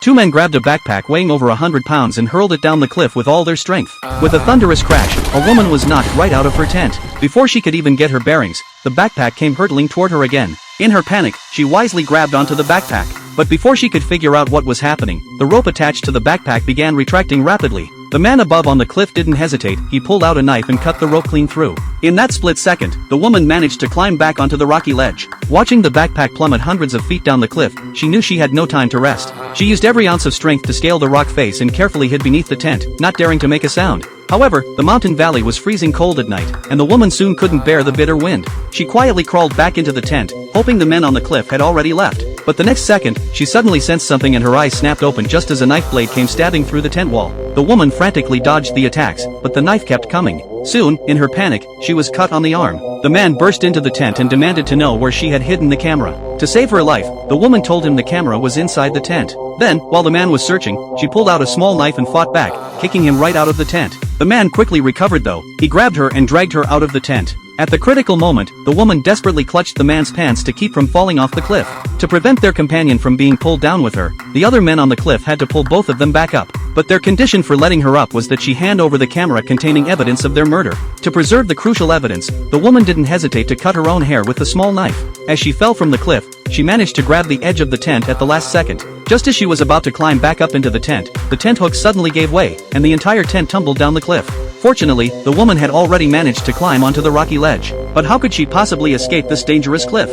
two men grabbed a backpack weighing over 100 pounds and hurled it down the cliff with all their strength. With a thunderous crash, a woman was knocked right out of her tent. Before she could even get her bearings, the backpack came hurtling toward her again. In her panic, she wisely grabbed onto the backpack. But before she could figure out what was happening, the rope attached to the backpack began retracting rapidly. The man above on the cliff didn't hesitate, he pulled out a knife and cut the rope clean through. In that split second, the woman managed to climb back onto the rocky ledge. Watching the backpack plummet hundreds of feet down the cliff, she knew she had no time to rest. She used every ounce of strength to scale the rock face and carefully hid beneath the tent, not daring to make a sound. However, the mountain valley was freezing cold at night, and the woman soon couldn't bear the bitter wind. She quietly crawled back into the tent, hoping the men on the cliff had already left. But the next second, she suddenly sensed something and her eyes snapped open just as a knife blade came stabbing through the tent wall. The woman frantically dodged the attacks, but the knife kept coming. Soon, in her panic, she was cut on the arm. The man burst into the tent and demanded to know where she had hidden the camera. To save her life, the woman told him the camera was inside the tent. Then, while the man was searching, she pulled out a small knife and fought back, kicking him right out of the tent. The man quickly recovered though. He grabbed her and dragged her out of the tent. At the critical moment, the woman desperately clutched the man's pants to keep from falling off the cliff. To prevent their companion from being pulled down with her, the other men on the cliff had to pull both of them back up. But their condition for letting her up was that she hand over the camera containing evidence of their murder. To preserve the crucial evidence, the woman didn't hesitate to cut her own hair with the small knife. As she fell from the cliff, she managed to grab the edge of the tent at the last second. Just as she was about to climb back up into the tent hook suddenly gave way, and the entire tent tumbled down the cliff. Fortunately, the woman had already managed to climb onto the rocky ledge. But how could she possibly escape this dangerous cliff?